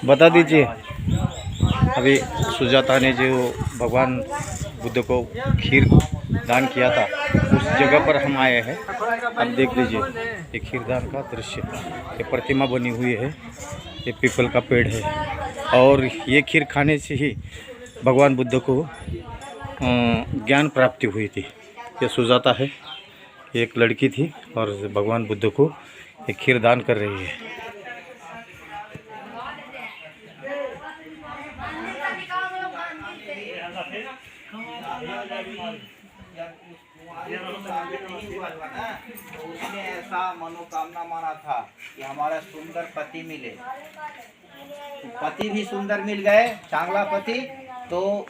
बता दीजिए, अभी सुजाता ने जो भगवान बुद्ध को खीर दान किया था उस जगह पर हम आए हैं। अब देख लीजिए ये खीरदान का दृश्य, ये प्रतिमा बनी हुई है, ये पीपल का पेड़ है और ये खीर खाने से ही भगवान बुद्ध को ज्ञान प्राप्ति हुई थी। ये सुजाता है, एक लड़की थी और भगवान बुद्ध को ये खीर दान कर रही है। तो उसने ऐसा मनोकामना माना था कि हमारा सुंदर पति मिले। तो पति भी सुंदर मिल गए, चांगला पति। तो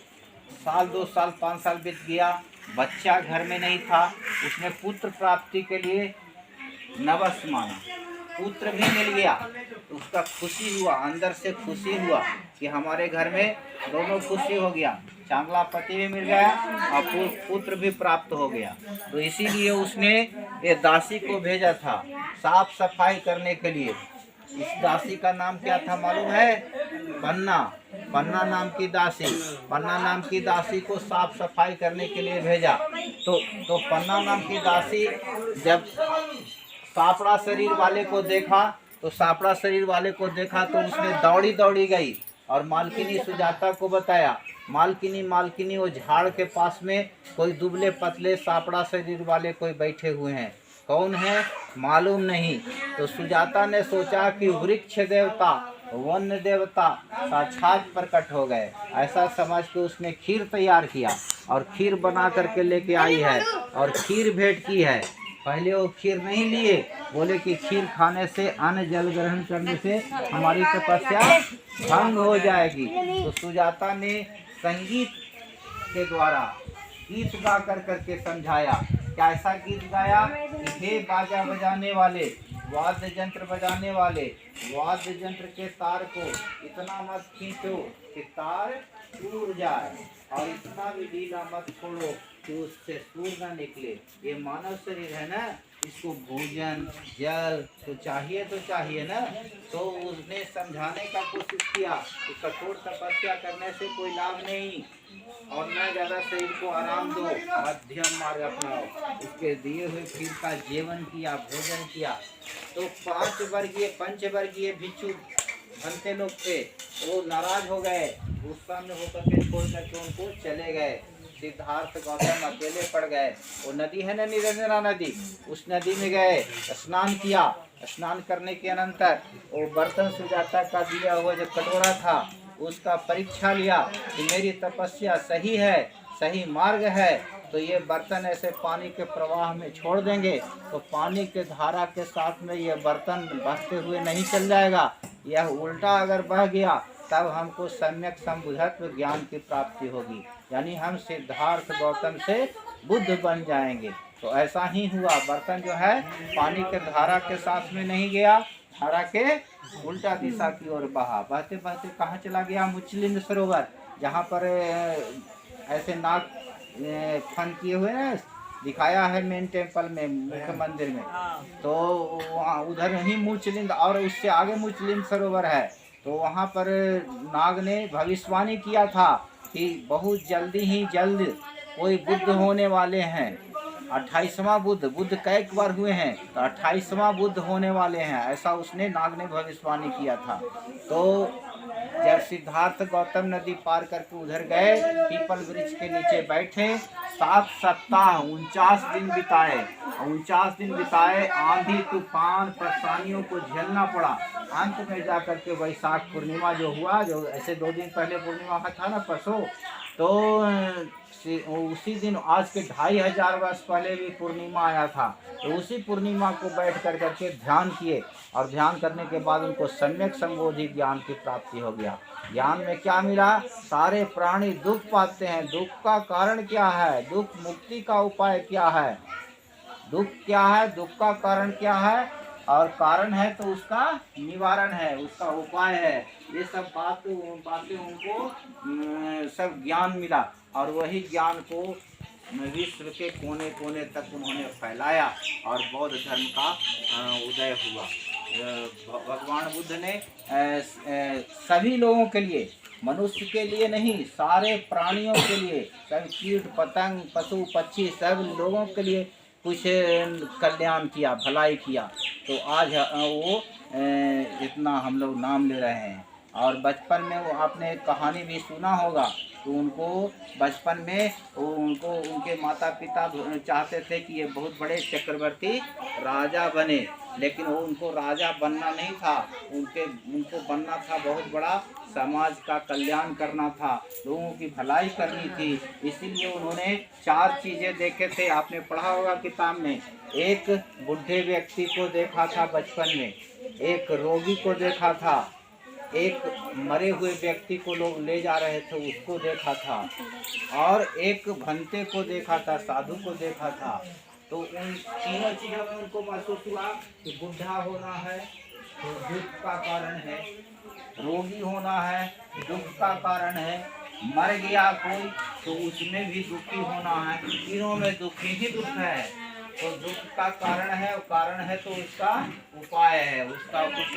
साल 2 साल 5 साल बीत गया, बच्चा घर में नहीं था। उसने पुत्र प्राप्ति के लिए नवस माना, पुत्र भी मिल गया। तो उसका खुशी हुआ, अंदर से खुशी हुआ कि हमारे घर में दोनों खुशी हो गया, चांगला पति भी मिल गया और पुत्र भी प्राप्त हो गया। तो इसीलिए उसने ये दासी को भेजा था साफ सफाई करने के लिए। इस दासी का नाम क्या था मालूम है? पन्ना। पन्ना नाम की दासी, पन्ना नाम की दासी को साफ सफाई करने के लिए भेजा। तो पन्ना नाम की दासी जब सापड़ा शरीर वाले को देखा, तो सापड़ा शरीर वाले को देखा तो उसने दौड़ी दौड़ी गई और मालकिनी सुजाता को बताया। मालकिनी वो झाड़ के पास में कोई दुबले पतले सापड़ा शरीर वाले कोई बैठे हुए हैं। कौन है मालूम नहीं। तो सुजाता ने सोचा कि वृक्ष देवता, वन देवता साक्षात प्रकट हो गए। ऐसा समझ के उसने खीर तैयार किया और खीर बना करके लेके आई है और खीर भेंट की है। पहले वो खीर नहीं लिए, बोले कि खीर खाने से, अन्न जल ग्रहण करने से हमारी तपस्या भंग हो जाएगी। तो सुजाता ने संगीत के द्वारा गीत गा करके समझाया। कैसा गीत गाया कि हे बाजा बजाने वाले, वाद्य यंत्र बजाने वाले, वाद्य यंत्र के तार को इतना मत खींचो कि तार टूट जाए, और इतना भी ढीला मत छोड़ो कि उससे सूर न निकले। ये मानव शरीर है ना, इसको भोजन जल तो चाहिए ना। तो उसने समझाने का कोशिश किया कि कठोर तपस्या करने से कोई लाभ नहीं और न ज़्यादा शरीर को आराम दो, मध्यम मार्ग अपनाओ। उसके दिए हुए खीर का सेवन किया, भोजन किया। तो 5 वर्गीय पंचवर्गीय भिक्षु बनते लोग थे, वो नाराज हो गए, गुस्सा में होकर के छोड़ करके उनको चले गए। सिद्धार्थ गौतम अकेले पड़ गए। वो नदी है ना, निरंजना नदी, उस नदी में गए, स्नान किया। स्नान करने के अनंतर वो बर्तन सुजाता का दिया हुआ जो कटोरा था उसका परीक्षा लिया कि मेरी तपस्या सही है, सही मार्ग है। तो ये बर्तन ऐसे पानी के प्रवाह में छोड़ देंगे तो पानी के धारा के साथ में ये बर्तन बहते हुए नहीं चल जाएगा। यह उल्टा अगर बह गया तब हमको सम्यक संबुद्धत्व ज्ञान की प्राप्ति होगी, यानी हम सिद्धार्थ गौतम से बुद्ध बन जाएंगे। तो ऐसा ही हुआ, बर्तन जो है पानी के धारा के साथ में नहीं गया, धारा के उल्टा दिशा की ओर बहा। बहते बहते कहाँ चला गया? मुचलिंद सरोवर, जहाँ पर ऐसे नाग फन किए हुए ना, दिखाया है मेन टेम्पल में, मुख्य मंदिर में। तो वहाँ उधर ही मुचलिंद, और उससे आगे मुचलिंद सरोवर है। तो वहाँ पर नाग ने भविष्यवाणी किया था कि बहुत जल्द कोई बुद्ध होने वाले हैं। 28वां बुद्ध कई बार हुए हैं, तो 28वां बुद्ध होने वाले हैं, ऐसा उसने नाग ने भविष्यवाणी किया था। तो जब सिद्धार्थ गौतम नदी पार करके उधर गए, पीपल वृक्ष के नीचे बैठे, 7 सप्ताह 49 दिन बिताए। 49 दिन बिताए, आंधी तूफान परेशानियों को झेलना पड़ा। अंत में जाकर के वैशाख पूर्णिमा जो हुआ, जो ऐसे 2 दिन पहले पूर्णिमा का था ना परसों, तो उसी दिन, आज के 2500 वर्ष पहले भी पूर्णिमा आया था। तो उसी पूर्णिमा को बैठ कर करके ध्यान किए, और ध्यान करने के बाद उनको सम्यक संबोधि ज्ञान की प्राप्ति हो गया। ज्ञान में क्या मिला? सारे प्राणी दुख पाते हैं, दुख का कारण क्या है, दुख मुक्ति का उपाय क्या है, दुख क्या है, दुख का कारण क्या है, और कारण है तो उसका निवारण है, उसका उपाय है। ये सब बातें उनको सब ज्ञान मिला, और वही ज्ञान को विश्व के कोने कोने तक उन्होंने फैलाया और बौद्ध धर्म का उदय हुआ। भगवान बुद्ध ने सभी लोगों के लिए, मनुष्य के लिए नहीं, सारे प्राणियों के लिए, सब कीट पतंग पशु पक्षी सब लोगों के लिए कुछ कल्याण किया, भलाई किया। तो आज वो इतना हम लोग नाम ले रहे हैं। और बचपन में वो आपने एक कहानी भी सुना होगा, तो उनको बचपन में उनको उनके माता पिता चाहते थे कि ये बहुत बड़े चक्रवर्ती राजा बने, लेकिन वो उनको राजा बनना नहीं था, उनको बनना था बहुत बड़ा, समाज का कल्याण करना था, लोगों की भलाई करनी थी। इसीलिए उन्होंने 4 चीज़ें देखे थे, आपने पढ़ा होगा किताब में। एक बूढ़े व्यक्ति को देखा था बचपन में, एक रोगी को देखा था, एक मरे हुए व्यक्ति को लोग ले जा रहे थे उसको देखा था, और एक भंते को देखा था, साधु को देखा था। तो उन तीनों चीज़ों में उनको महसूस हुआ कि बुढ़ा होना है तो दुख का कारण है, रोगी होना है दुख का कारण है, मर गया कोई तो उसमें भी दुखी होना है, तीनों में दुखी ही दुख है। तो दुख का कारण है, कारण है तो उसका उपाय है, उसका कुछ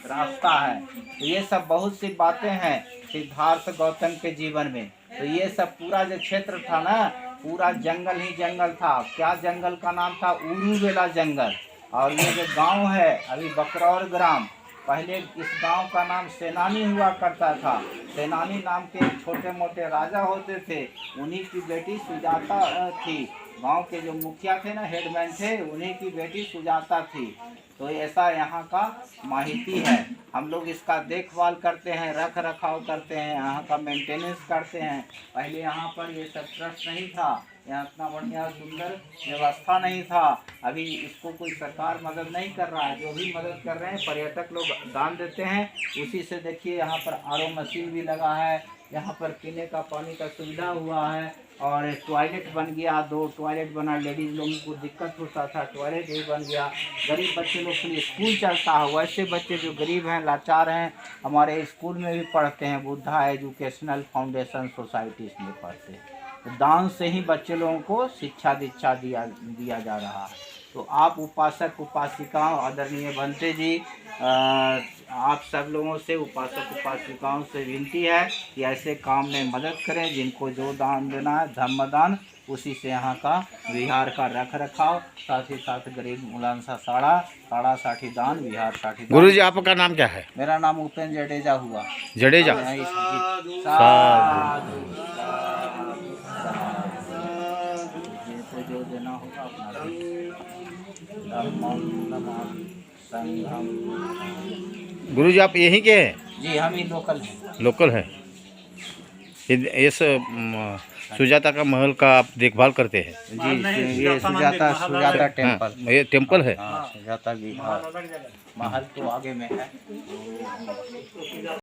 रास्ता है। तो ये सब बहुत सी बातें हैं सिद्धार्थ गौतम के जीवन में। तो ये सब पूरा जो क्षेत्र था ना, पूरा जंगल ही जंगल था। क्या जंगल का नाम था? उरुवेला जंगल। और ये जो गांव है अभी बकरौर ग्राम, पहले इस गांव का नाम सेनानी हुआ करता था। सेनानी नाम के छोटे मोटे राजा होते थे, उन्हीं की बेटी सुजाता थी। गांव के जो मुखिया थे ना, हेडमैन थे, उन्हीं की बेटी सुजाता थी। तो ऐसा यहाँ का माहिती है। हम लोग इसका देखभाल करते हैं, रख रखाव करते हैं, यहाँ का मेंटेनेंस करते हैं। पहले यहाँ पर ये सब ट्रस्ट नहीं था, यहाँ इतना बढ़िया सुंदर व्यवस्था नहीं था। अभी इसको कोई सरकार मदद नहीं कर रहा है, जो भी मदद कर रहे हैं पर्यटक लोग दान देते हैं, उसी से देखिए यहाँ पर आरओ मशीन भी लगा है, यहाँ पर पीने का पानी का सुविधा हुआ है, और टॉयलेट बन गया, 2 टॉयलेट बना, लेडीज़ लोगों को दिक्कत होता था, टॉयलेट भी बन गया। गरीब बच्चे लोग के लिए स्कूल चलता है, वैसे बच्चे जो गरीब हैं, लाचार हैं, हमारे स्कूल में भी पढ़ते हैं, बुद्धा एजुकेशनल फाउंडेशन सोसाइटीज़ में पढ़ते हैं। तो दान से ही बच्चे लोगों को शिक्षा दीक्षा दिया जा रहा है। तो आप उपासक उपासिकाओं, आदरणीय भंते जी, आप सब लोगों से, उपासक उपासिकाओं से विनती है कि ऐसे काम में मदद करें। जिनको जो दान देना है, धर्मदान, उसी से यहाँ का विहार का रख रखाव, साथ ही साथ गरीब मुलांसा साड़ा साठी दान, विहार साठी दान। गुरु जी आपका नाम क्या है? मेरा नाम उपेंद्र जडेजा हुआ। जडेजा। जिनको जो देना होगा अपना गुरु जी आप यहीं के हैं? जी हम ही लोकल हैं। लोकल है। इस सुजाता का महल का आप देखभाल करते हैं? जी, ये सुजाता टेम्पल। हाँ, ये टेम्पल है। हाँ, सुजाता की महल तो आगे में है।